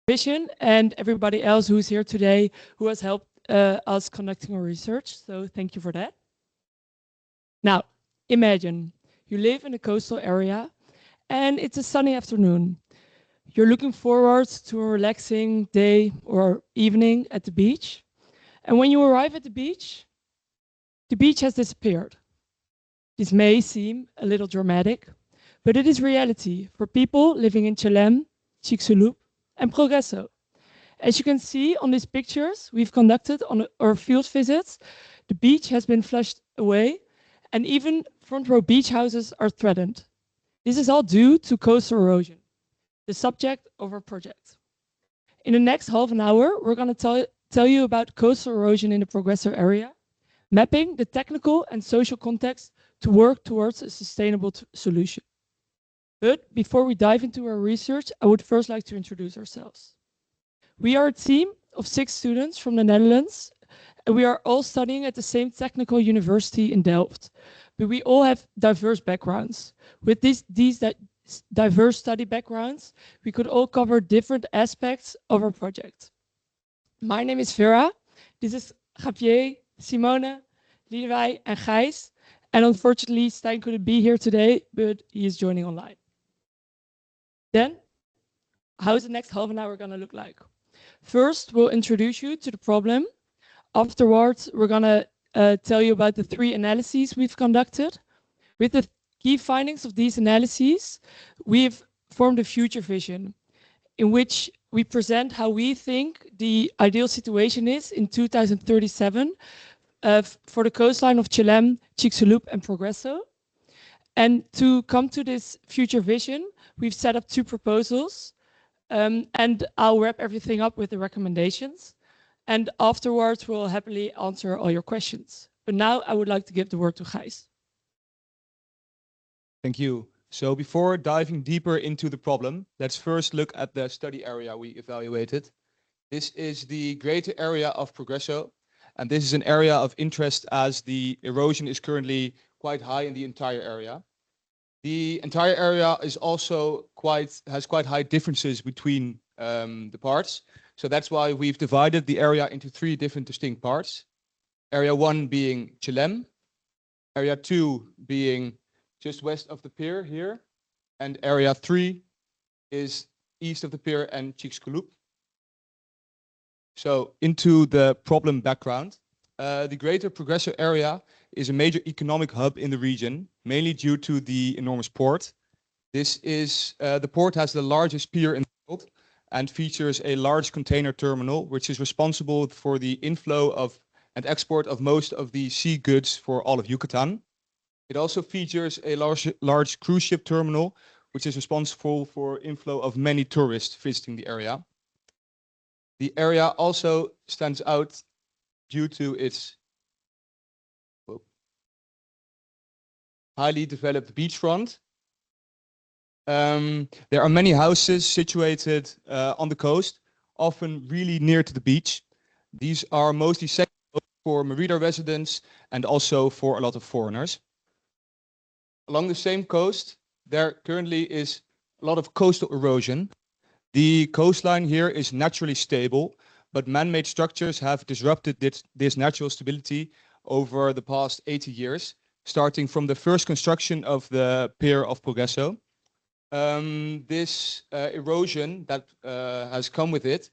Vision and everybody else who's here today who has helped us conducting our research. So thank you for that. Now, imagine you live in a coastal area and it's a sunny afternoon. You're looking forward to a relaxing day or evening at the beach. And when you arrive at the beach has disappeared. This may seem a little dramatic, but it is reality for people living in Chelem, Chicxulub, and Progreso. As you can see on these pictures we've conducted on our field visits, the beach has been flushed away and even front row beach houses are threatened. This is all due to coastal erosion, the subject of our project. In the next half an hour, we're going to tell you about coastal erosion in the Progreso area, mapping the technical and social context to work towards a sustainable solution. But before we dive into our research, I would first like to introduce ourselves. We are a team of 6 students from the Netherlands, and we are all studying at the same technical university in Delft. But we all have diverse backgrounds. With these diverse study backgrounds, we could all cover different aspects of our project. My name is Vera. This is Xavier, Simone, Lidewij, and Grijs. And unfortunately, Stijn couldn't be here today, but he is joining online. Then, how is the next half an hour going to look like? First, we'll introduce you to the problem. Afterwards, we're going to tell you about the 3 analyses we've conducted. With the key findings of these analyses, we've formed a future vision in which we present how we think the ideal situation is in 2037 for the coastline of Chelem, Chicxulub, and Progreso. And to come to this future vision, we've set up 2 proposals, and I'll wrap everything up with the recommendations. And afterwards, we'll happily answer all your questions. But now I would like to give the word to Grijs. Thank you. So before diving deeper into the problem, let's first look at the study area we evaluated. This is the greater area of Progreso, and this is an area of interest as the erosion is currently quite high in the entire area. The entire area is also has quite high differences between the parts. So that's why we've divided the area into 3 different distinct parts. Area 1 being Chelem, area 2 being just west of the pier here, and area 3 is east of the pier and Chicxulub. So into the problem background. The greater Progreso area is a major economic hub in the region, mainly due to the enormous port. The port has the largest pier in the world and features a large container terminal, which is responsible for the inflow of and export of most of the sea goods for all of Yucatan. It also features a large cruise ship terminal, which is responsible for inflow of many tourists visiting the area. The area also stands out due to its highly developed beachfront. There are many houses situated on the coast, often really near to the beach. These are mostly second for Merida residents and also for a lot of foreigners. Along the same coast, there currently is a lot of coastal erosion. The coastline here is naturally stable, but man-made structures have disrupted this natural stability over the past 80 years, starting from the first construction of the pier of Progreso. This erosion that has come with it,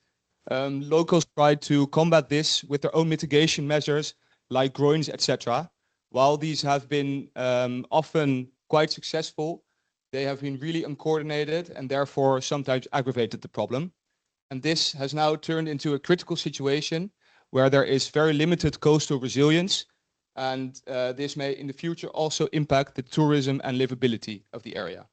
locals tried to combat this with their own mitigation measures like groins, etc. While these have been often quite successful, they have been really uncoordinated and therefore sometimes aggravated the problem. And this has now turned into a critical situation where there is very limited coastal resilience, and this may in the future also impact the tourism and livability of the area.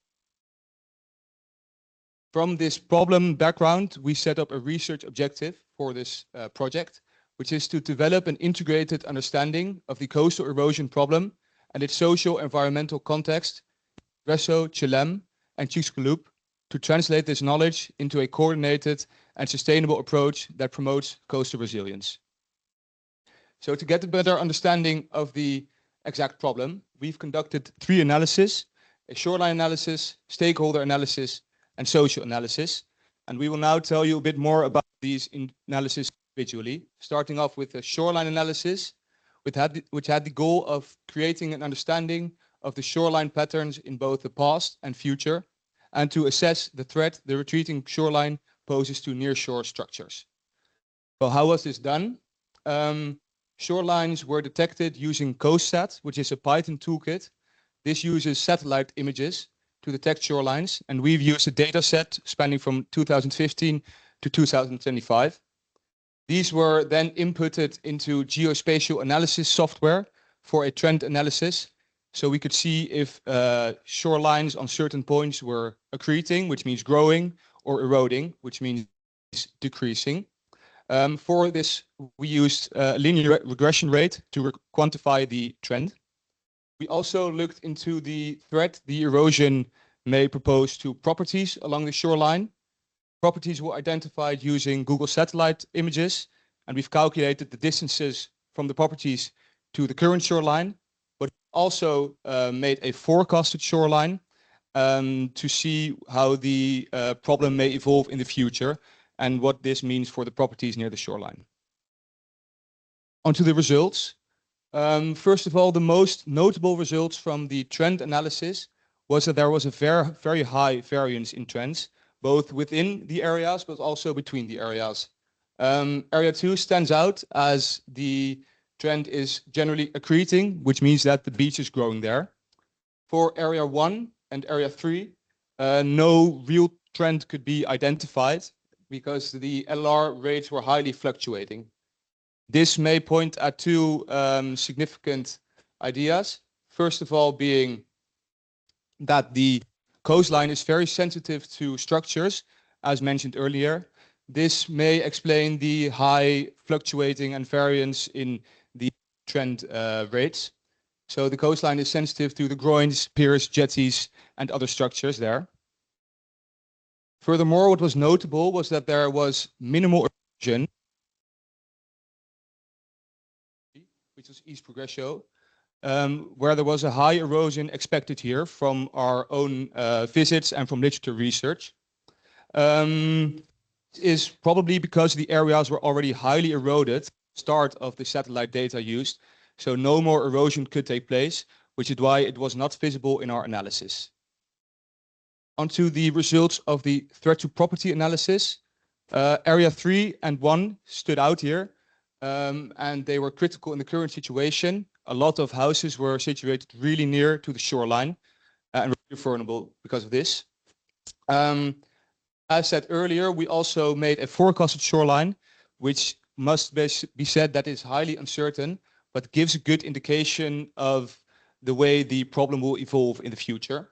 From this problem background, we set up a research objective for this project, which is to develop an integrated understanding of the coastal erosion problem and its social environmental context, Progreso, Chelem, and Chicxulub, to translate this knowledge into a coordinated and sustainable approach that promotes coastal resilience. So to get a better understanding of the exact problem, we've conducted 3 analyses: a shoreline analysis, stakeholder analysis, and social analysis. And we will now tell you a bit more about these analyses individually, starting off with a shoreline analysis, which had the goal of creating an understanding of the shoreline patterns in both the past and future, and to assess the threat the retreating shoreline poses to nearshore structures. Well, how was this done? Shorelines were detected using CoastSat, which is a Python toolkit. This uses satellite images to detect shorelines, and we've used a data set spanning from 2015 to 2025. These were then inputted into geospatial analysis software for a trend analysis, so we could see if shorelines on certain points were accreting, which means growing, or eroding, which means decreasing. For this, we used a linear regression rate to quantify the trend. We also looked into the threat the erosion may propose to properties along the shoreline. Properties were identified using Google satellite images, and we've calculated the distances from the properties to the current shoreline, but also made a forecasted shoreline to see how the problem may evolve in the future and what this means for the properties near the shoreline. On to the results. First of all, the most notable results from the trend analysis was that there was a very high variance in trends, both within the areas, but also between the areas. Area 2 stands out as the trend is generally accreting, which means that the beach is growing there. For Area 1 and Area 3, no real trend could be identified because the LR rates were highly fluctuating. This may point at two significant ideas. First of all, being that the coastline is very sensitive to structures, as mentioned earlier. This may explain the high fluctuating and variance in the trend rates. So the coastline is sensitive to the groins, piers, jetties, and other structures there. Furthermore, what was notable was that there was minimal erosion, which was East Progreso, where there was a high erosion expected here from our own visits and from literature research. Is probably because the areas were already highly eroded, start of the satellite data used, so no more erosion could take place, which is why it was not visible in our analysis. Onto the results of the threat to property analysis. Area 3 and 1 stood out here, and they were critical in the current situation. A lot of houses were situated really near to the shoreline and were vulnerable because of this. As said earlier, we also made a forecasted shoreline, which must be said that is highly uncertain, but gives a good indication of the way the problem will evolve in the future.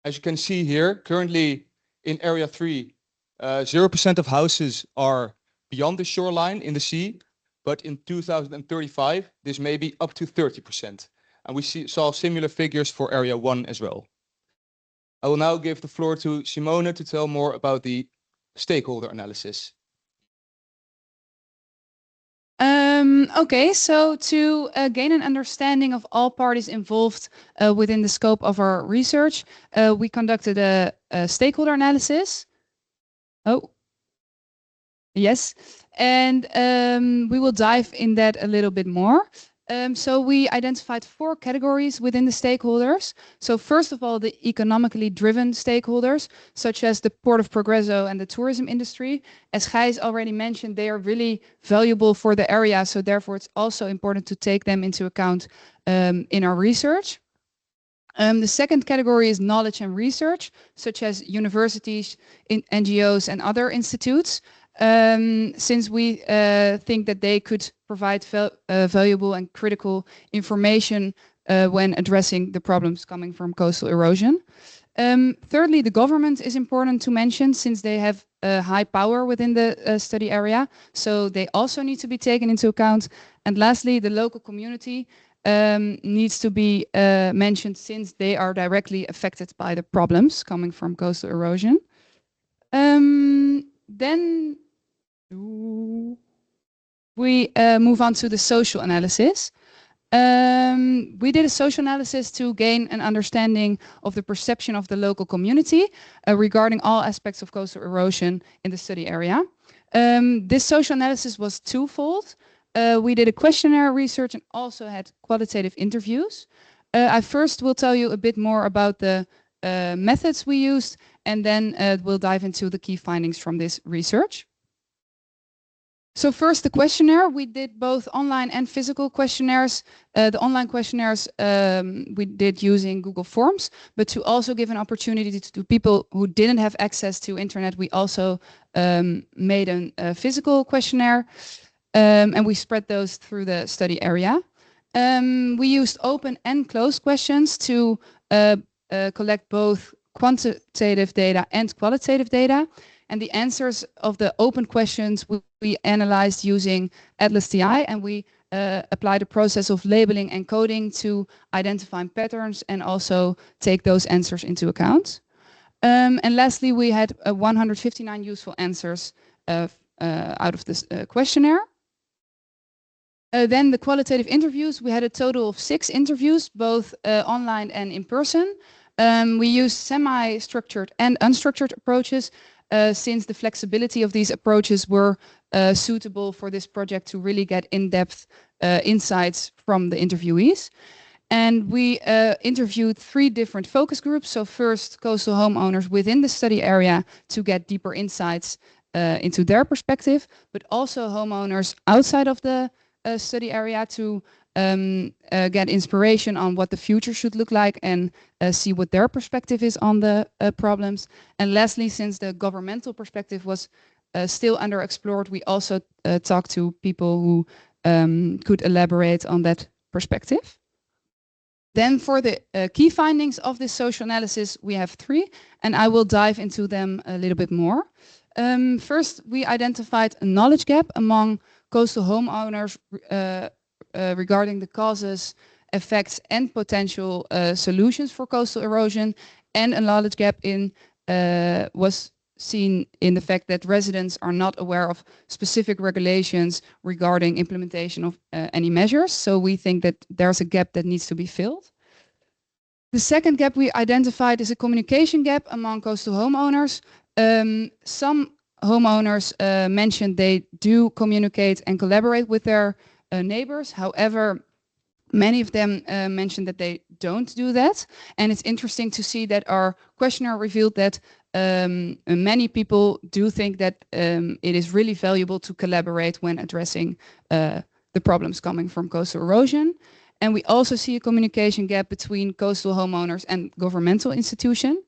As you can see here, currently in Area 3, 0% of houses are beyond the shoreline in the sea, but in 2035, this may be up to 30%. And we saw similar figures for Area 1 as well. I will now give the floor to Simone to tell more about the stakeholder analysis. Okay, so to gain an understanding of all parties involved within the scope of our research, we conducted a stakeholder analysis. Oh, yes. And we will dive in that a little bit more. So we identified 4 categories within the stakeholders. So first of all, the economically driven stakeholders, such as the Port of Progreso and the tourism industry. As Grijs already mentioned, they are really valuable for the area. So therefore, it's also important to take them into account in our research. The second category is knowledge and research, such as universities, NGOs, and other institutes. Since we think that they could provide valuable and critical information when addressing the problems coming from coastal erosion. Thirdly, the government is important to mention since they have high power within the study area, so they also need to be taken into account. And lastly, the local community needs to be mentioned since they are directly affected by the problems coming from coastal erosion. Then we move on to the social analysis. We did a social analysis to gain an understanding of the perception of the local community regarding all aspects of coastal erosion in the study area. This social analysis was twofold. We did a questionnaire research and also had qualitative interviews. I first will tell you a bit more about the methods we used, and then we'll dive into the key findings from this research. So first, the questionnaire. We did both online and physical questionnaires. The online questionnaires we did using Google Forms, but to also give an opportunity to people who didn't have access to internet, we also made a physical questionnaire, and we spread those through the study area. We used open and closed questions to collect both quantitative data and qualitative data. And the answers of the open questions we analyzed using Atlas TI, and we applied a process of labeling and coding to identify patterns and also take those answers into account. And lastly, we had 159 useful answers out of this questionnaire. Then the qualitative interviews, we had a total of 6 interviews, both online and in person. We used semi-structured and unstructured approaches, since the flexibility of these approaches were suitable for this project to really get in-depth insights from the interviewees. And we interviewed 3 different focus groups. So first, coastal homeowners within the study area to get deeper insights into their perspective, but also homeowners outside of the study area to get inspiration on what the future should look like and see what their perspective is on the problems. And lastly, since the governmental perspective was still underexplored, we also talked to people who could elaborate on that perspective. Then for the key findings of this social analysis, we have 3, and I will dive into them a little bit more. First, we identified a knowledge gap among coastal homeowners regarding the causes, effects, and potential solutions for coastal erosion, and a knowledge gap was seen in the fact that residents are not aware of specific regulations regarding implementation of any measures. So we think that there's a gap that needs to be filled. The second gap we identified is a communication gap among coastal homeowners. Some homeowners mentioned they do communicate and collaborate with their neighbors. However, many of them mentioned that they don't do that. And it's interesting to see that our questionnaire revealed that many people do think that it is really valuable to collaborate when addressing the problems coming from coastal erosion. And we also see a communication gap between coastal homeowners and governmental institutions.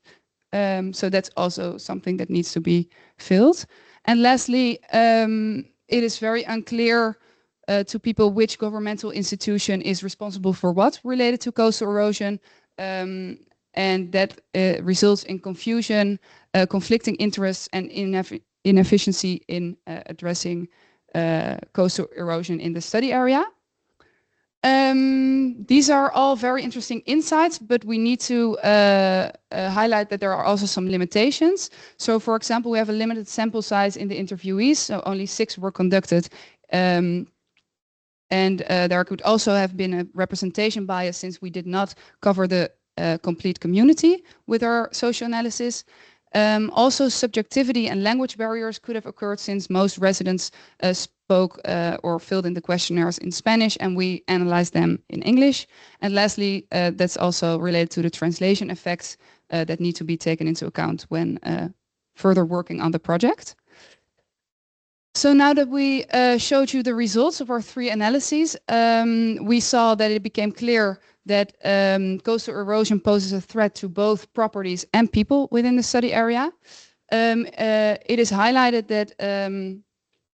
So that's also something that needs to be filled. And lastly, it is very unclear to people which governmental institution is responsible for what related to coastal erosion. And that results in confusion, conflicting interests, and inefficiency in addressing coastal erosion in the study area. These are all very interesting insights, but we need to highlight that there are also some limitations. So, for example, we have a limited sample size in the interviewees, so only 6 were conducted. And there could also have been a representation bias since we did not cover the complete community with our social analysis. Also, subjectivity and language barriers could have occurred since most residents spoke or filled in the questionnaires in Spanish, and we analyzed them in English. And lastly, that's also related to the translation effects that need to be taken into account when further working on the project. So now that we showed you the results of our 3 analyses, we saw that it became clear that coastal erosion poses a threat to both properties and people within the study area. It is highlighted that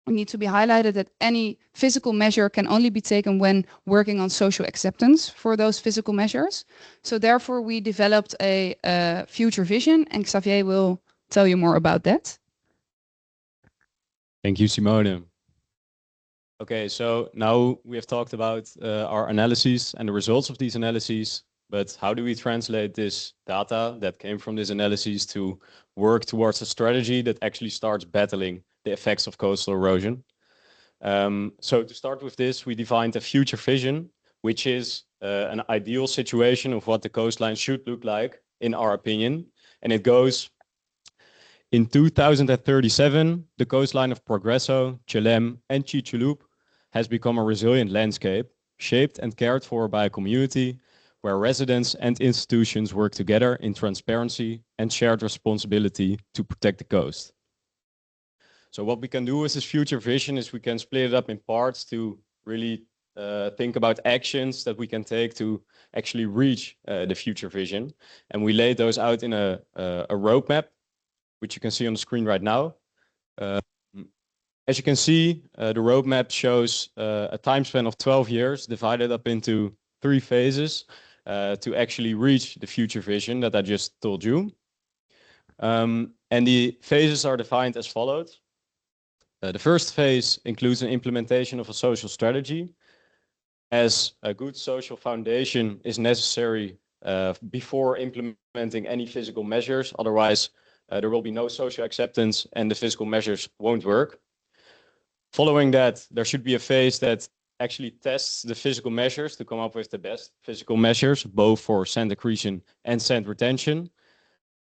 we need to be highlighted that any physical measure can only be taken when working on social acceptance for those physical measures. So therefore, we developed a future vision, and Xavier will tell you more about that. Thank you, Simone. Okay, so now we have talked about our analyses and the results of these analyses, but how do we translate this data that came from this analysis to work towards a strategy that actually starts battling the effects of coastal erosion? So to start with this, we defined a future vision which is an ideal situation of what the coastline should look like, in our opinion. And it goes, in 2037, the coastline of Progreso, Chelem, and Chicxulub has become a resilient landscape, shaped and cared for by a community where residents and institutions work together in transparency and shared responsibility to protect the coast. So what we can do with this future vision is we can split it up in parts to really think about actions that we can take to actually reach the future vision. And we laid those out in a roadmap, which you can see on the screen right now. As you can see, the roadmap shows a time span of 12 years divided up into 3 phases to actually reach the future vision that I just told you. And the phases are defined as follows. The first phase includes an implementation of a social strategy, as a good social foundation is necessary before implementing any physical measures. Otherwise, there will be no social acceptance and the physical measures won't work. Following that, there should be a phase that actually tests the physical measures to come up with the best physical measures, both for sand accretion and sand retention.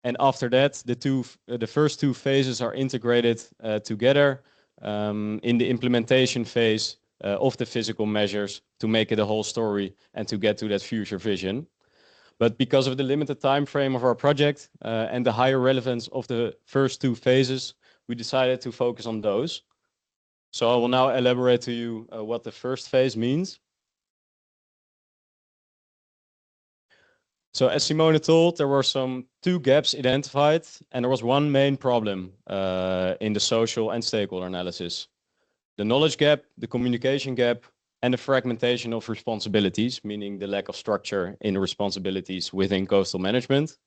And after that, the first 2 phases are integrated together in the implementation phase of the physical measures to make it a whole story and to get to that future vision. But because of the limited time frame of our project and the higher relevance of the first 2 phases, we decided to focus on those. So I will now elaborate to you what the first phase means. So as Simone told, there were 2 gaps identified, and there was one main problem in the social and stakeholder analysis. The knowledge gap, the communication gap, and the fragmentation of responsibilities, meaning the lack of structure in responsibilities within coastal management.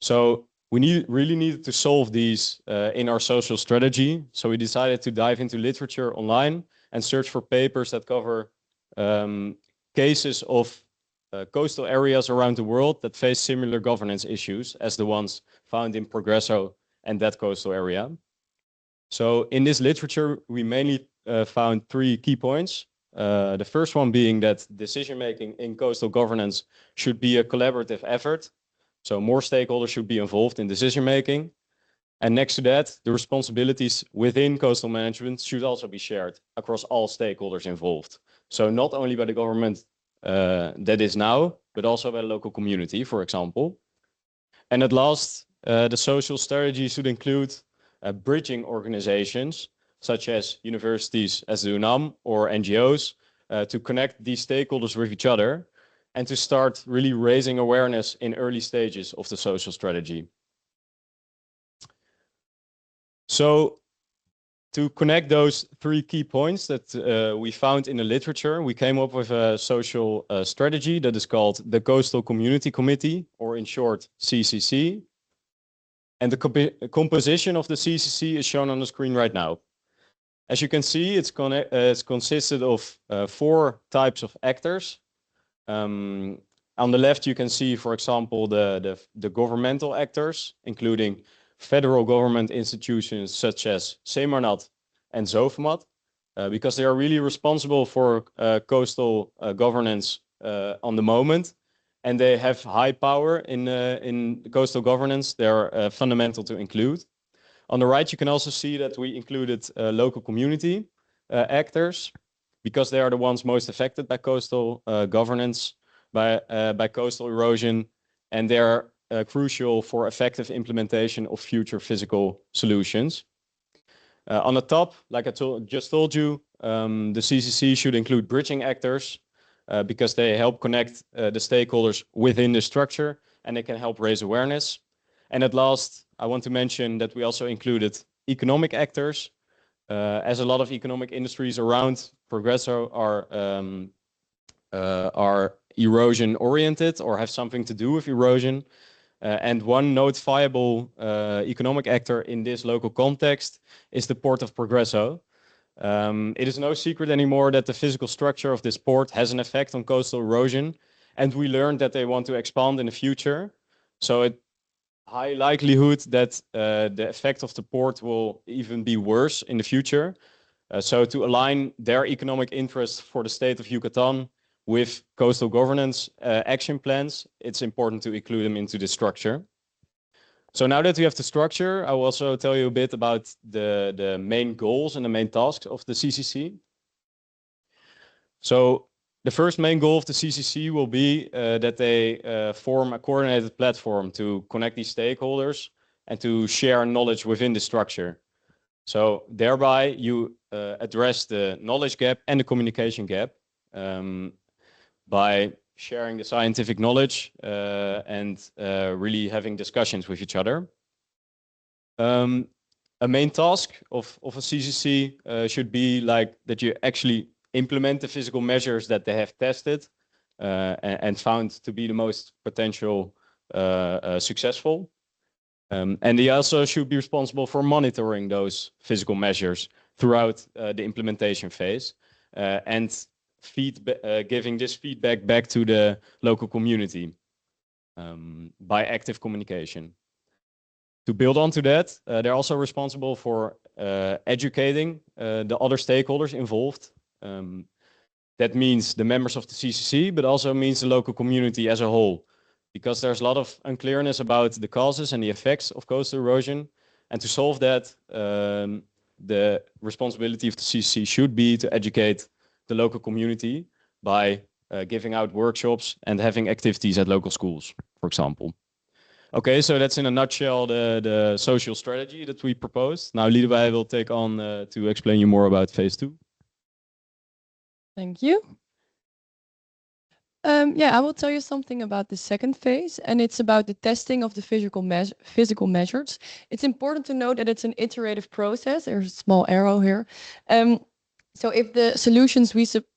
So we really needed to solve these in our social strategy. So we decided to dive into literature online and search for papers that cover cases of coastal areas around the world that face similar governance issues as the ones found in Progreso and that coastal area. So in this literature, we mainly found 3 key points. The first one being that decision-making in coastal governance should be a collaborative effort. So more stakeholders should be involved in decision-making. And next to that, the responsibilities within coastal management should also be shared across all stakeholders involved. So not only by the government that is now, but also by the local community, for example. And at last, the social strategy should include bridging organizations, such as universities as the UNAM or NGOs, to connect these stakeholders with each other and to start really raising awareness in early stages of the social strategy. So to connect those 3 key points that we found in the literature, we came up with a social strategy that is called the Coastal Community Committee, or in short, CCC. And the composition of the CCC is shown on the screen right now. As you can see, it's consisted of 4 types of actors. On the left, you can see, for example, the governmental actors, including federal government institutions such as Seminario and Zovemat, because they are really responsible for coastal governance on the moment, and they have high power in coastal governance. They are fundamental to include. On the right, you can also see that we included local community actors, because they are the ones most affected by coastal governance, by coastal erosion, and they are crucial for effective implementation of future physical solutions. On the top, like I just told you, the CCC should include bridging actors because they help connect the stakeholders within the structure, and they can help raise awareness. And at last, I want to mention that we also included economic actors, as a lot of economic industries around Progreso are erosion oriented or have something to do with erosion. And one notifiable economic actor in this local context is the port of Progreso. It is no secret anymore that the physical structure of this port has an effect on coastal erosion, and we learned that they want to expand in the future. So it's high likelihood that the effect of the port will even be worse in the future. So to align their economic interests for the state of Yucatan with coastal governance action plans, it's important to include them into the structure. So now that we have the structure, I will also tell you a bit about the main goals and the main tasks of the CCC. So the first main goal of the CCC will be that they form a coordinated platform to connect these stakeholders and to share knowledge within the structure. So thereby you address the knowledge gap and the communication gap by sharing the scientific knowledge and really having discussions with each other. A main task of a CCC should be like that you actually implement the physical measures that they have tested and found to be the most potential successful. And they also should be responsible for monitoring those physical measures throughout the implementation phase and giving this feedback back to the local community by active communication. To build onto that, they're also responsible for educating the other stakeholders involved. That means the members of the CCC, but also means the local community as a whole, because there's a lot of unclearness about the causes and the effects of coastal erosion. And to solve that, the responsibility of the CCC should be to educate the local community by giving out workshops and having activities at local schools, for example. Okay, so that's in a nutshell the social strategy that we proposed. Now Lidewij will take on to explain you more about phase 2. Thank you. Yeah, I will tell you something about the second phase, and it's about the testing of the physical measures. It's important to note that it's an iterative process. There's a small arrow here. So if the solutions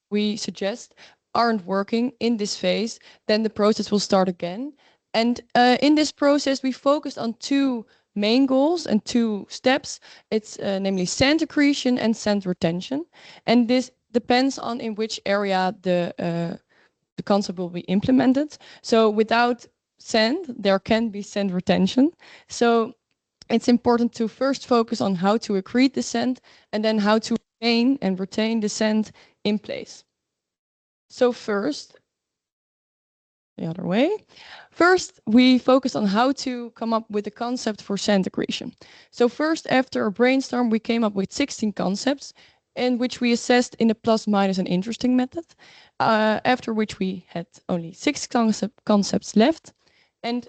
we suggest aren't working in this phase, then the process will start again. And in this process, we focused on two main goals and two steps. It's namely sand accretion and sand retention. And this depends on in which area the concept will be implemented. So without sand, there can be sand retention. So it's important to first focus on how to accrete the sand and then how to retain the sand in place. So first, the other way. First, we focused on how to come up with a concept for sand accretion. So first, after a brainstorm, we came up with 16 concepts in which we assessed in a plus, minus, and interesting method, after which we had only 6 concepts left. And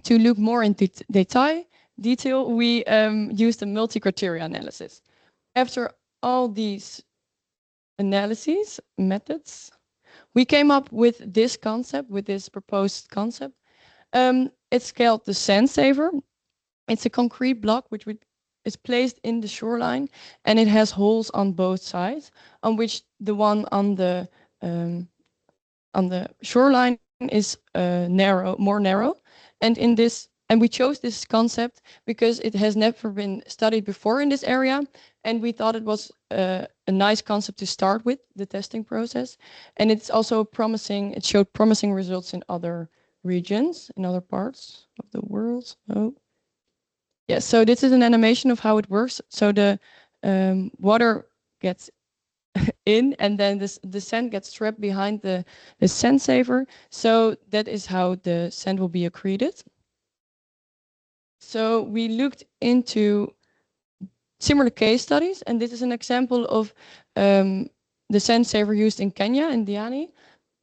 to look more in detail, we used a multi-criteria analysis. After all these analyses, methods, we came up with this concept, with this proposed concept. It's called the sand saver. It's a concrete block which is placed in the shoreline, and it has holes on both sides, on which the one on the shoreline is more narrow. And we chose this concept because it has never been studied before in this area, and we thought it was a nice concept to start with the testing process. And it's also promising. It showed promising results in other regions, in other parts of the world. Oh, yeah. So this is an animation of how it works. So the water gets in, and then the sand gets trapped behind the sand saver. So that is how the sand will be accreted. So we looked into similar case studies, and this is an example of the sand saver used in Kenya, in Diani.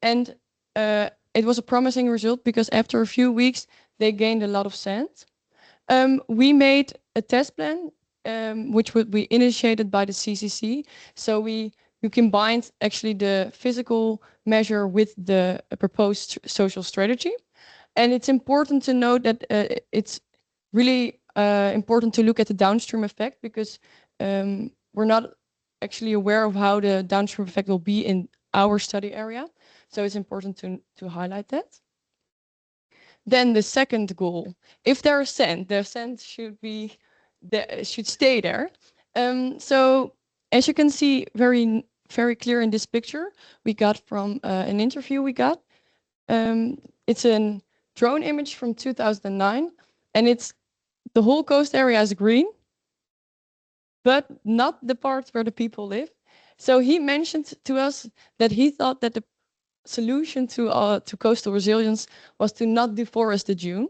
And it was a promising result because after a few weeks, they gained a lot of sand. We made a test plan, which would be initiated by the CCC. So you combined actually the physical measure with the proposed social strategy. And it's important to note that it's really important to look at the downstream effect, because we're not actually aware of how the downstream effect will be in our study area. So it's important to highlight that. Then the second goal, if there is sand, the sand should stay there. So as you can see very clear in this picture we got from an interview we got. It's a drone image from 2009, and the whole coast area is green, but not the part where the people live. So he mentioned to us that he thought that solution to coastal resilience was to not deforest the dune.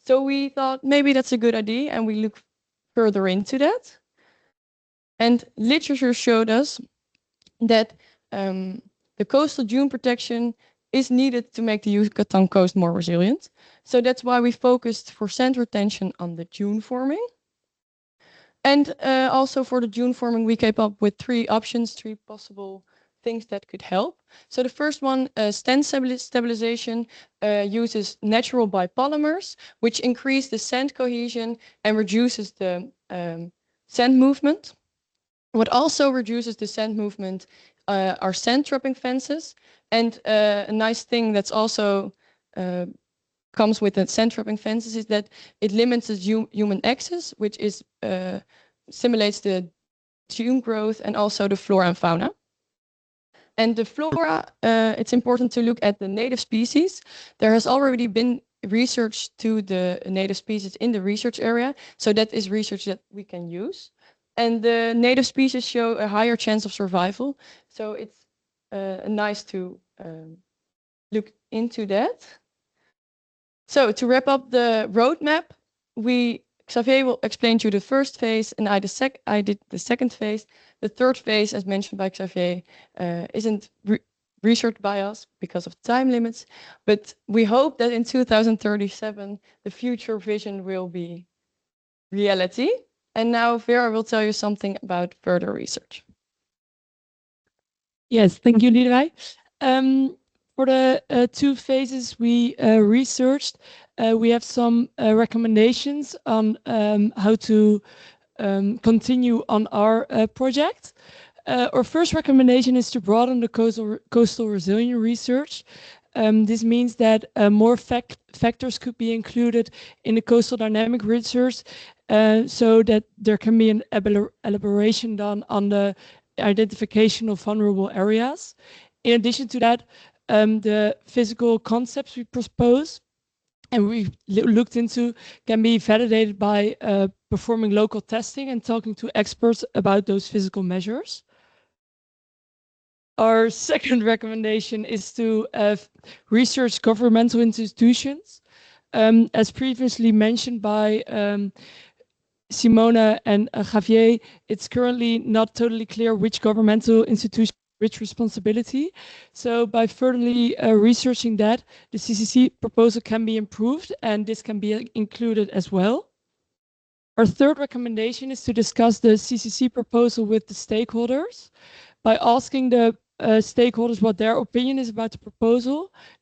So we thought maybe that's a good idea, and we looked further into that. And literature showed us that the coastal dune protection is needed to make the Yucatan coast more resilient. So that's why we focused for sand retention on the dune forming. And also for the dune forming, we came up with three options, three possible things that could help. So the first one, sand stabilization, uses natural biopolymers, which increase the sand cohesion and reduces the sand movement. What also reduces the sand movement are sand trapping fences. And a nice thing that's also comes with the sand trapping fences is that it limits the human access, which is simulates the dune growth and also the flora and fauna. And the flora, it's important to look at the native species. There has already been research to the native species in the research area. So that is research that we can use. And the native species show a higher chance of survival. So it's nice to look into that. So to wrap up the roadmap, Xavier will explain to you the first phase, and I did the second phase. The third phase, as mentioned by Xavier, isn't researched by us because of time limits, but we hope that in 2037, the future vision will be reality. And now Vera will tell you something about further research. Yes, thank you, Lidewij. For the two phases we researched, we have some recommendations on how to continue on our project. Our first recommendation is to broaden the coastal resilient research. This means that more factors could be included in the coastal dynamic research, so that there can be an elaboration done on the identification of vulnerable areas. In addition to that, the physical concepts we propose and we looked into can be validated by performing local testing and talking to experts about those physical measures. Our second recommendation is to research governmental institutions. As previously mentioned by Simone and Xavier, it's currently not totally clear which governmental institution which responsibility. So by furtherly researching that, the CCC proposal can be improved and this can be included as well. Our third recommendation is to discuss the CCC proposal with the stakeholders. By asking the stakeholders what their opinion is about the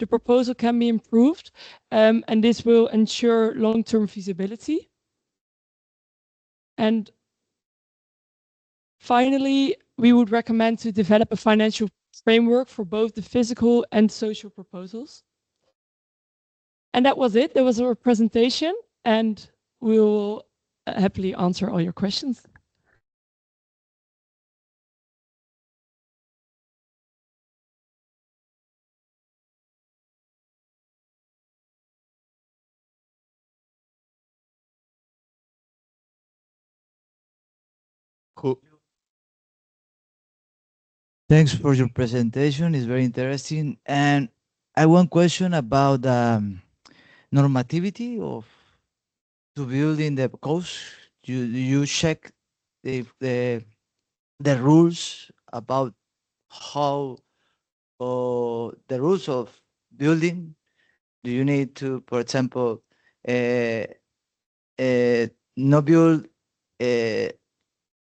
proposal can be improved, and this will ensure long-term feasibility. And finally, we would recommend to develop a financial framework for both the physical and social proposals. And that was it. That was our presentation, and we will happily answer all your questions. Cool. Thanks for your presentation. It's very interesting. And I have one question about normativity of to build in the coast. You check if the rules about how the rules of building. Do you need to, for example, no build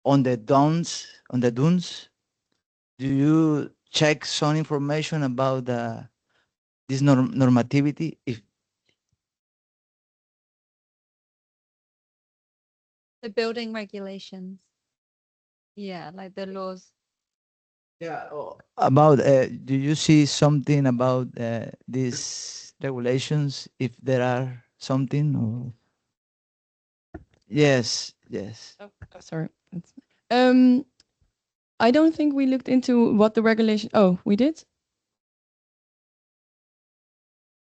on the dunes? Do you check some information about this normativity? If the building regulations. Yeah, like the laws. yeah, about do you see something about these regulations? If there are something, or yes. Oh, sorry. I don't think we looked into what the regulation. Oh, we did?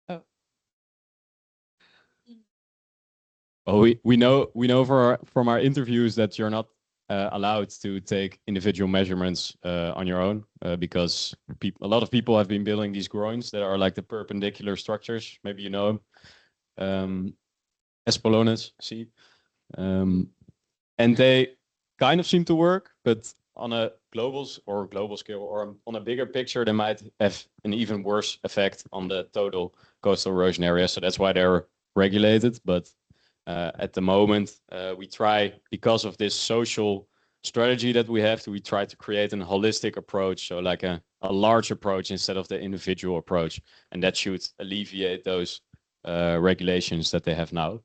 Oh. Well, we know from our interviews that you're not allowed to take individual measurements on your own because a lot of people have been building these groins that are like the perpendicular structures. Maybe you know them. Espolones, see. And they kind of seem to work, but on a global scale or on a bigger picture, they might have an even worse effect on the total coastal erosion area. So that's why they're regulated. But at the moment, we try, because of this social strategy that we have, we try to create a holistic approach. So like a large approach instead of the individual approach. And that should alleviate those regulations that they have now.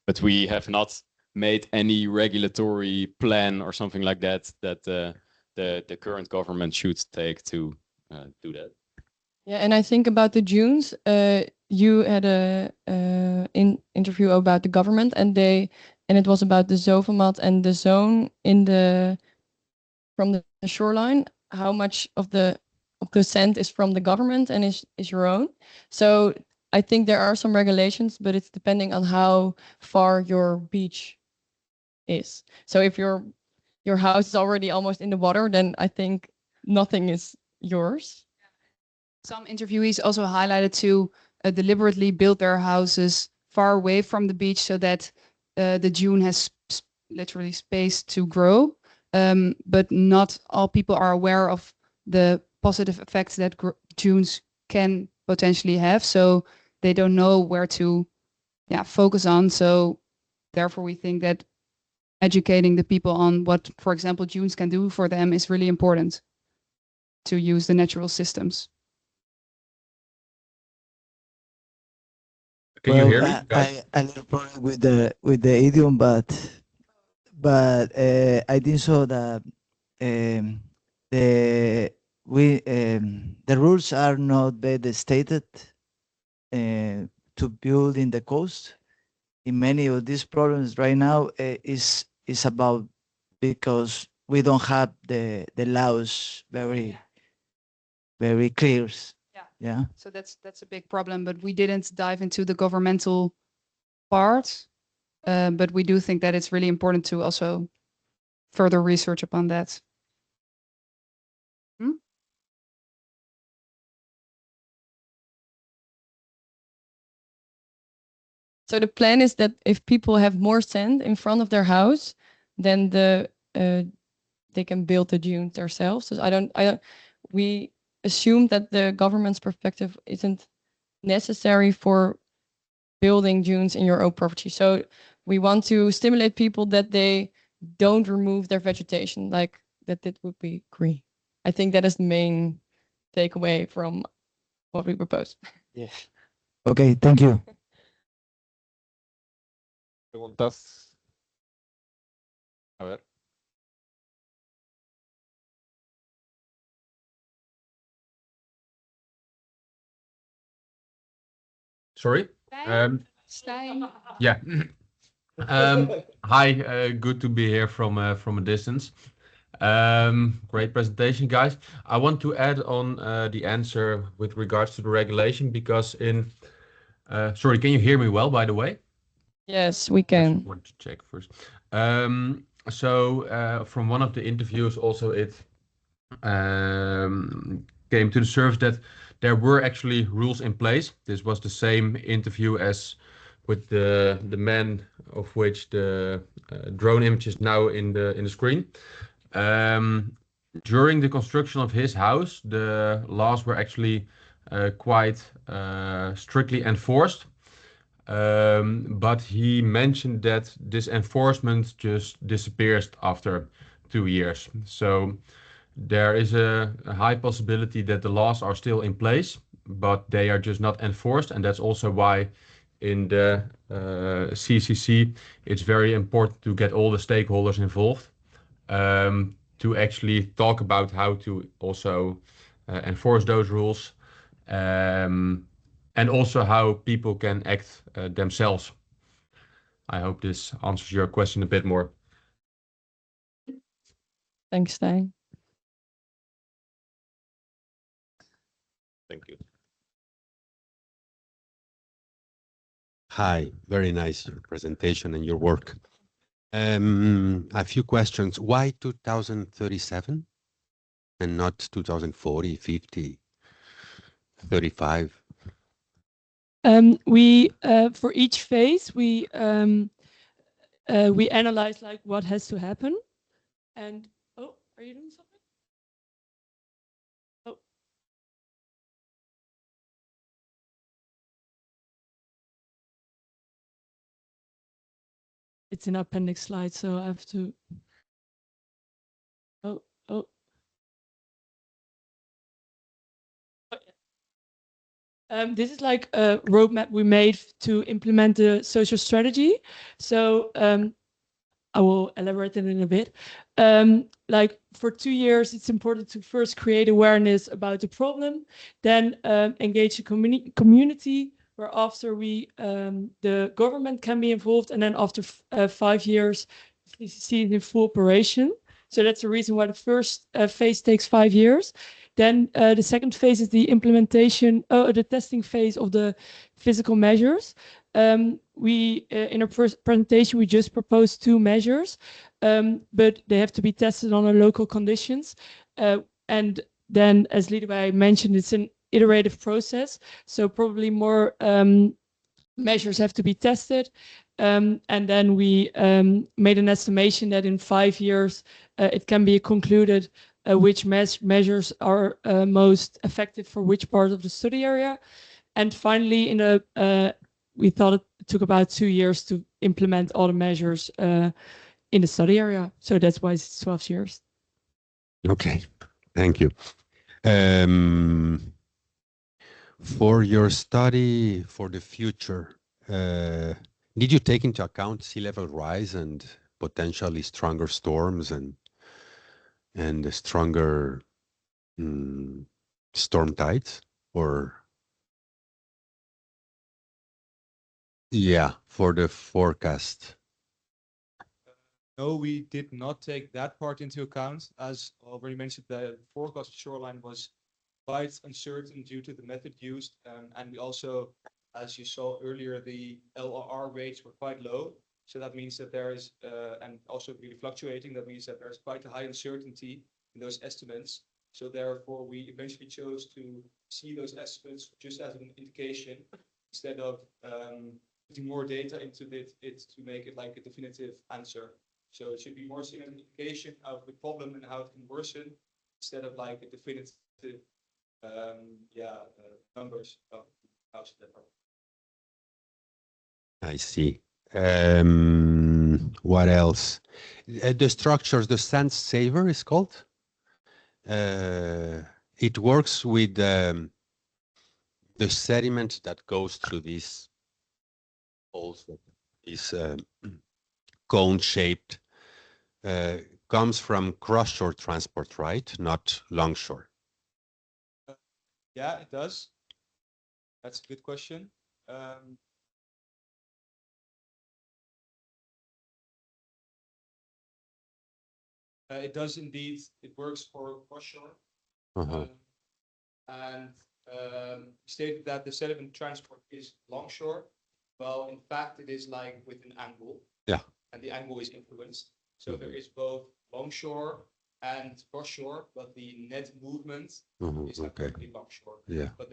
But we have not made any regulatory plan or something like that the current government should take to do that. Yeah, and I think about the dunes. You had a interview about the government, and it was about the Zovermat and the zone from the shoreline. How much of the sand is from the government and is your own? So I think there are some regulations, but it's depending on how far your beach is. So if your house is already almost in the water, then I think nothing is yours. Some interviewees also highlighted to deliberately build their houses far away from the beach so that the dune has literally space to grow. But not all people are aware of the positive effects that dunes can potentially have. So they don't know where to focus on. So therefore, we think that educating the people on what, for example, dunes can do for them is really important to use the natural systems. Can you hear me, guys? I little problem with the idiom, but I think so that the rules are not very stated to build in the coast. In many of these problems right now is about because we don't have the laws very clear. Yeah. So that's a big problem, but we didn't dive into the governmental part. But we do think that it's really important to also further research upon that. So the plan is that if people have more sand in front of their house, then they can build the dunes themselves. So we assume that the government's perspective isn't necessary for building dunes in your own property. So we want to stimulate people that they don't remove their vegetation, like that it would be green. I think that is the main takeaway from what we propose. Yeah. Okay, thank you. Preguntas. A ver. Sorry. Stijn. Yeah. Hi. Good to be here from a distance. Great presentation, guys. I want to add on the answer with regards to the regulation because sorry, can you hear me well, by the way? Yes, we can. Just want to check first. So from one of the interviews, also it came to the surface that there were actually rules in place. This was the same interview as with the man of which the drone image is now in the screen. During the construction of his house, the laws were actually quite strictly enforced. But he mentioned that this enforcement just disappears after 2 years. So there is a high possibility that the laws are still in place, but they are just not enforced. And that's also why in the CCC, it's very important to get all the stakeholders involved to actually talk about how to also enforce those rules. And also how people can act themselves. I hope this answers your question a bit more. Thanks, Stijn. Thank you. Hi, very nice your presentation and your work. A few questions. Why 2037 and not 2040, 50, 35? We for each phase we analyze like what has to happen, and oh, are you doing something? Oh, it's an appendix slide, so I have to. Oh, oh. This is like a roadmap we made to implement the social strategy. So I will elaborate it in a bit. Like for 2 years, it's important to first create awareness about the problem, then engage the community, where after the government can be involved, and then after 5 years, see it in full operation. So that's the reason why the first phase takes 5 years. Then the second phase is the implementation, the testing phase of the physical measures. In our first presentation, we just proposed 2 measures, but they have to be tested on local conditions. And then, as Lidewij mentioned, it's an iterative process. So probably more measures have to be tested. And then we made an estimation that in 5 years, it can be concluded which measures are most effective for which part of the study area. And finally, we thought it took about 2 years to implement all the measures in the study area. So that's why it's 12 years. Okay, thank you. For your study for the future, did you take into account sea level rise and potentially stronger storms and stronger storm tides? Or yeah, for the forecast? No, we did not take that part into account. As already mentioned, the forecast shoreline was quite uncertain due to the method used. And we also, as you saw earlier, the LRR rates were quite low. So that means that there is, and also really fluctuating, that means that there's quite a high uncertainty in those estimates. So therefore, we eventually chose to see those estimates just as an indication instead of putting more data into it to make it like a definitive answer. So it should be more seen as an indication of the problem and how it can worsen instead of like a definitive numbers of how should that work. I see. What else? The structures, the sand saver is called. It works with the sediment that goes through these holes, is cone-shaped, comes from cross-shore transport, right? Not longshore. Yeah, it does. That's a good question. It does indeed. It works for cross-shore. And stated that the sediment transport is longshore. Well, in fact, it is like with an angle. Yeah. And the angle is influenced. So there is both longshore and cross-shore, but the net movement is not directly longshore. Yeah. But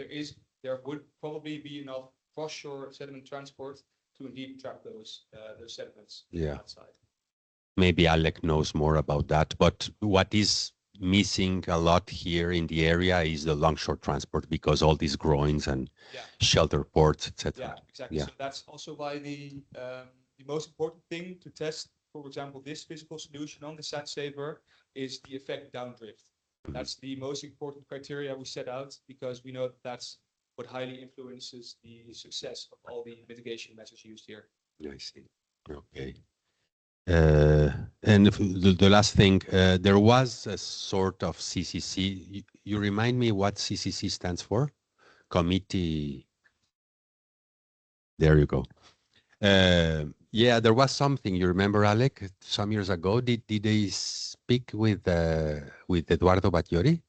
there would probably be enough cross-shore sediment transport to indeed trap those sediments outside. Maybe Alec knows more about that, but what is missing a lot here in the area is the longshore transport, because all these groins and shelter ports, etc. Yeah, exactly. So that's also why the most important thing to test, for example, this physical solution on the sand saver is the effect downdrift. That's the most important criteria we set out, because we know that's what highly influences the success of all the mitigation measures used here. I see. Okay. And the last thing, there was a sort of CCC. You remind me what CCC stands for? Committee. There you go. Yeah, there was something. You remember, Alec, some years ago? Did they speak with Eduardo Battiori?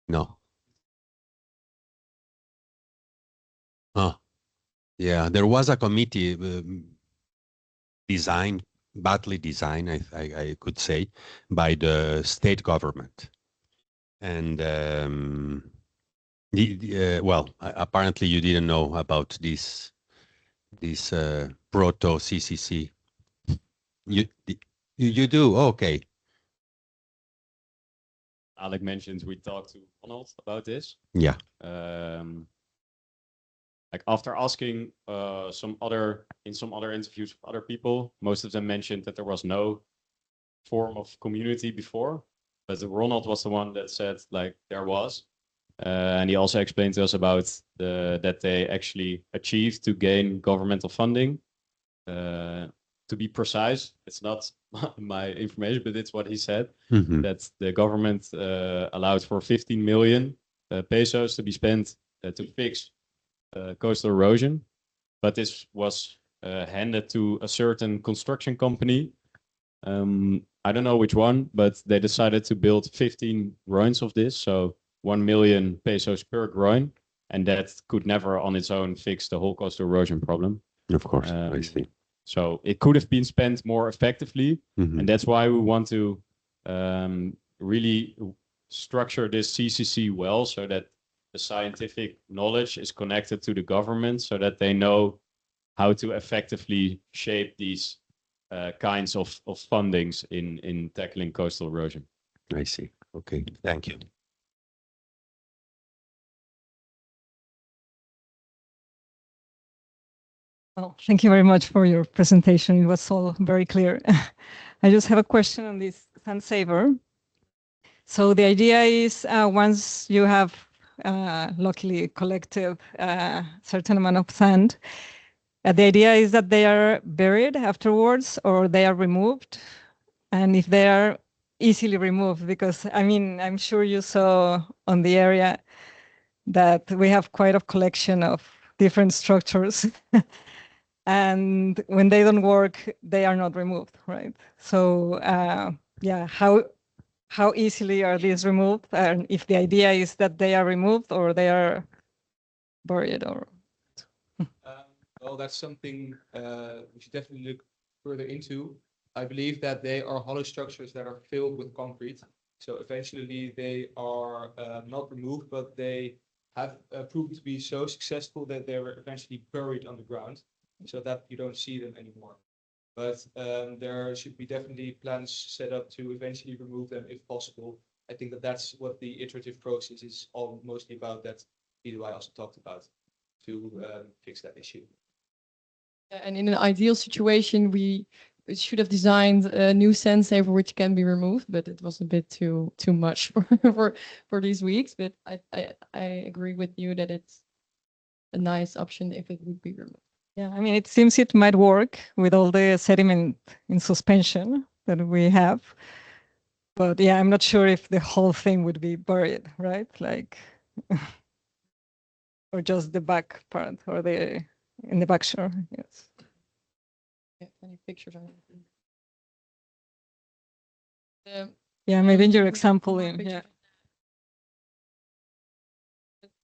No. Oh, yeah. There was a committee designed badly designed, I could say, by the state government. And well, apparently you didn't know about this proto CCC. You do? Okay. Alec mentioned we talked to Ronald about this. Yeah. Like after asking some other interviews with other people, most of them mentioned that there was no form of community before, but Ronald was the one that said like there was, and he also explained to us about that they actually achieved to gain governmental funding. To be precise, it's not my information, but it's what he said, that the government allowed for 15 million pesos to be spent to fix coastal erosion, but this was handed to a certain construction company. I don't know which one, but they decided to build 15 groins of this, so 1 million pesos per groin, and that could never on its own fix the whole coastal erosion problem. Of course, I see. So it could have been spent more effectively, and that's why we want to really structure this CCC well, so that the scientific knowledge is connected to the government, so that they know how to effectively shape these kinds of fundings in tackling coastal erosion. I see. Okay, thank you. Well, thank you very much for your presentation. It was all very clear. I just have a question on this sand saver. So the idea is once you have luckily collected a certain amount of sand, the idea is that they are buried afterwards or they are removed. And if they are easily removed, because I mean, I'm sure you saw on the area that we have quite a collection of different structures. And when they don't work, they are not removed, right? So yeah, how easily are these removed? And if the idea is that they are removed or they are buried, or well, that's something we should definitely look further into. I believe that they are hollow structures that are filled with concrete. So eventually they are not removed, but they have proven to be so successful that they were eventually buried underground, so that you don't see them anymore. But there should be definitely plans set up to eventually remove them if possible. I think that that's what the iterative process is all mostly about, that Lidewij also talked about, to fix that issue. And in an ideal situation, we should have designed a new sand saver which can be removed, but it was a bit too much for these weeks. But I agree with you that it's a nice option if it would be removed. yeah, I mean, it seems it might work with all the sediment in suspension that we have. But yeah, I'm not sure if the whole thing would be buried, right? Like, or just the back part or in the back shore, yes. Yeah, any pictures on it? Yeah, maybe in your example, yeah.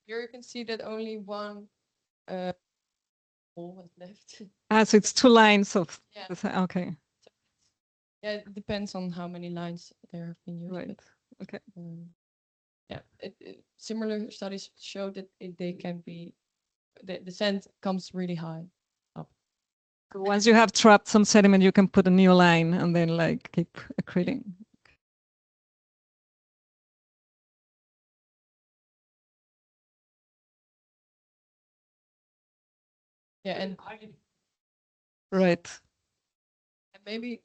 Here you can see that only one hole was left. So it's 2 lines of, Yeah. okay. Yeah, it depends on how many lines there have been used. Right. Okay. Yeah, similar studies show that they can be, the sand comes really high up. So once you have trapped some sediment, you can put a new line and then like keep accreting. Yeah, and right. And maybe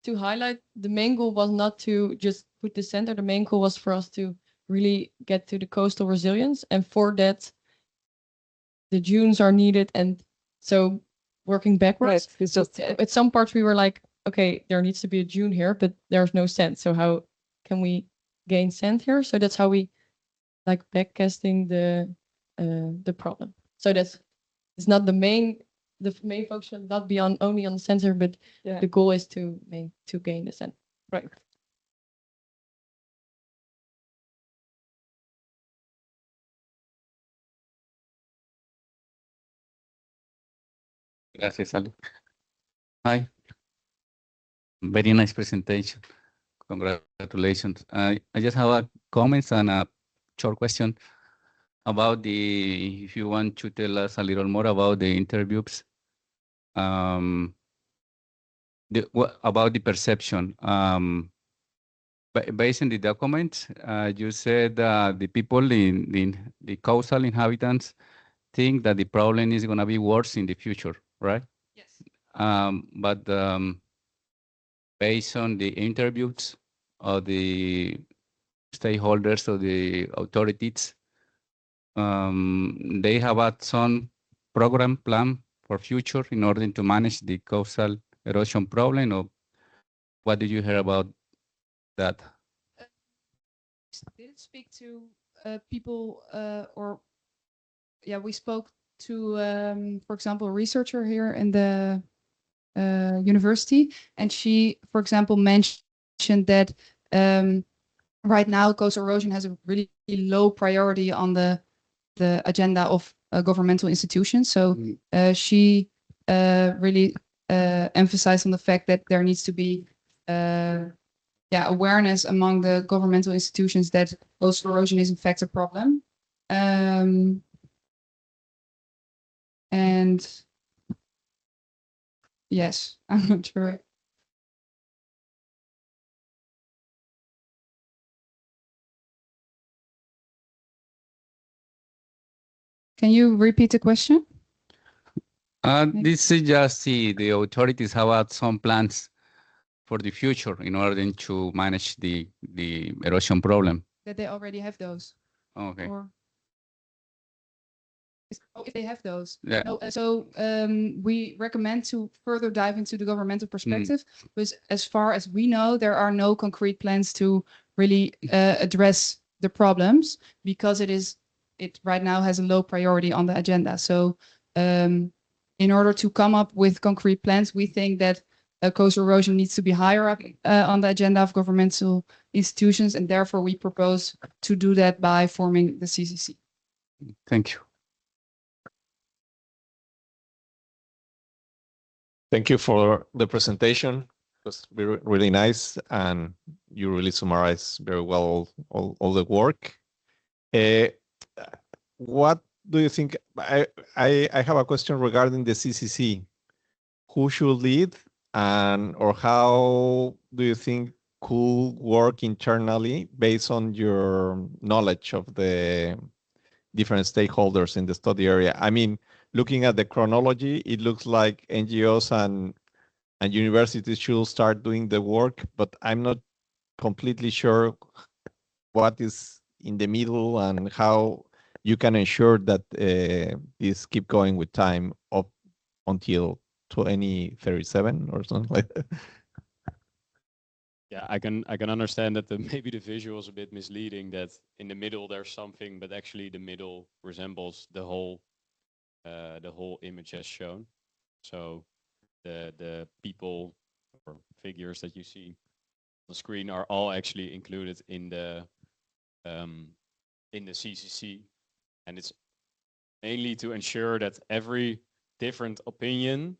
to highlight, the main goal was not to just put the center. The main goal was for us to really get to the coastal resilience, and for that, the dunes are needed. And so, working backwards, right. It's just at some parts we were like, okay, there needs to be a dune here, but there's no sand. So how can we gain sand here? So that's how we like backcasting the problem. So it's not the main focus should not be only on the sensor, but the goal is to gain the sensor. Right. Gracias, Ale. Hi. Very nice presentation. Congratulations. I just have a comments and a short question about if you want to tell us a little more about the interviews, about the perception. Based on the documents, you said the people in the coastal inhabitants think that the problem is going to be worse in the future, right? Yes. But based on the interviews of the stakeholders or the authorities, they have had some program plan for future in order to manage the coastal erosion problem, or what did you hear about that? Did it speak to people or yeah, we spoke to, for example, a researcher here in the university, and she, for example, mentioned that right now coastal erosion has a really low priority on the agenda of governmental institutions. So she really emphasized on the fact that there needs to be awareness among the governmental institutions that coastal erosion is in fact a problem. And yes, I'm not sure. Can you repeat the question? This is just the authorities have had some plans for the future in order to manage the erosion problem. That they already have those. Okay. Or if they have those. Yeah. No, so we recommend to further dive into the governmental perspective, because as far as we know, there are no concrete plans to really address the problems, because it right now has a low priority on the agenda. So in order to come up with concrete plans, we think that coastal erosion needs to be higher up on the agenda of governmental institutions, and therefore we propose to do that by forming the CCC. Thank you. Thank you for the presentation. It was really nice, and you really summarized very well all the work. What do you think? I have a question regarding the CCC. Who should lead, or how do you think could work internally based on your knowledge of the different stakeholders in the study area? I mean, looking at the chronology, it looks like NGOs and universities should start doing the work, but I'm not completely sure what is in the middle and how you can ensure that this keep going with time up until 2037 or something like that. Yeah, I can understand that maybe the visual is a bit misleading, that in the middle there's something, but actually the middle resembles the whole image as shown. So the people or figures that you see on the screen are all actually included in the CCC, and it's mainly to ensure that every different opinion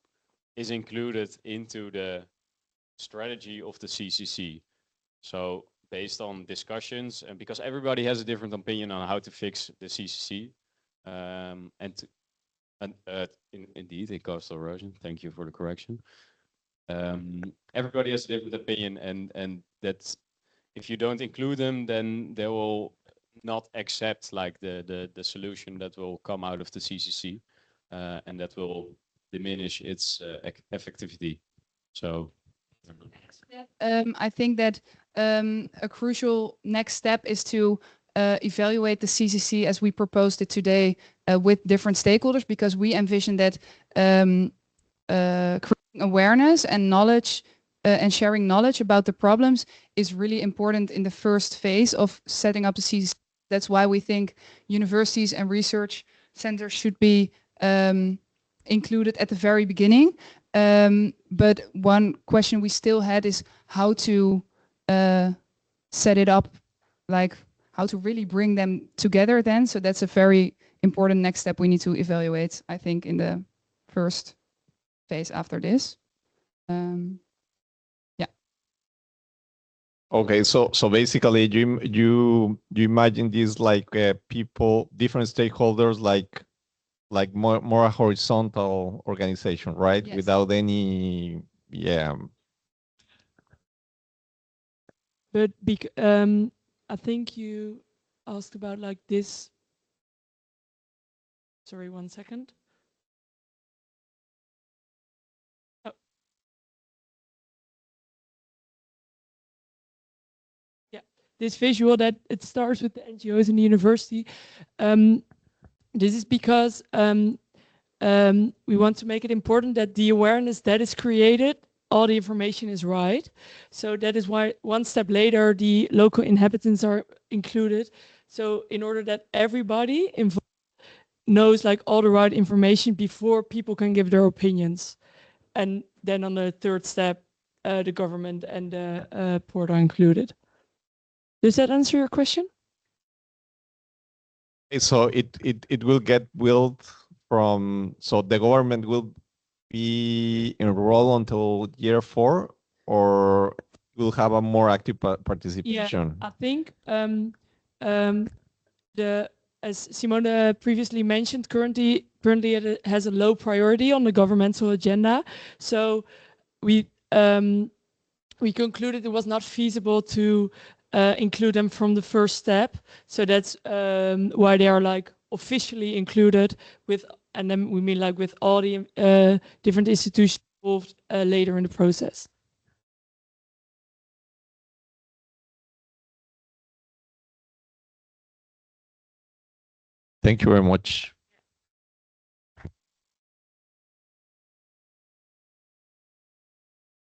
is included into the strategy of the CCC. So based on discussions, and because everybody has a different opinion on how to fix the CCC, indeed, in coastal erosion. Thank you for the correction. Everybody has a different opinion, and that's, if you don't include them, then they will not accept like the solution that will come out of the CCC, and that will diminish its effectivity. So I think that a crucial next step is to evaluate the CCC as we proposed it today with different stakeholders, because we envision that creating awareness and knowledge and sharing knowledge about the problems is really important in the first phase of setting up the CCC. That's why we think universities and research centers should be included at the very beginning. But one question we still had is how to set it up, like how to really bring them together then. So that's a very important next step we need to evaluate, I think, in the first phase after this. Yeah. Okay, so basically, you imagine these like people, different stakeholders, like more a horizontal organization, right? Yes. Without any, yeah. But I think you asked about like this. Sorry, 1 second. Oh. Yeah, this visual that it starts with the NGOs in the university. This is because we want to make it important that the awareness that is created, all the information is right. So that is why 1 step later, the local inhabitants are included. So in order that everybody involved knows like all the right information before people can give their opinions. And then on the 3rd step, the government and the port are included. Does that answer your question? So it will get built from, so the government will be enrolled until year 4, or will have a more active participation? Yeah, I think as Simone previously mentioned, currently it has a low priority on the governmental agenda. So we concluded it was not feasible to include them from the 1st step. So that's why they are like officially included with, and then we mean like with all the different institutions involved later in the process. Thank you very much.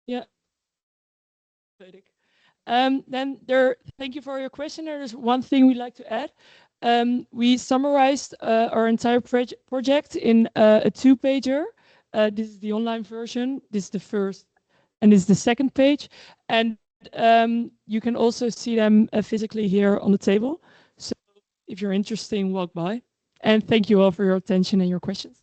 Yeah. Then thank you for your question. There's one thing we'd like to add. We summarized our entire project in a 2-pager. This is the online version. This is the first, and this is the 2nd page. And you can also see them physically here on the table. So if you're interested, walk by. And thank you all for your attention and your questions.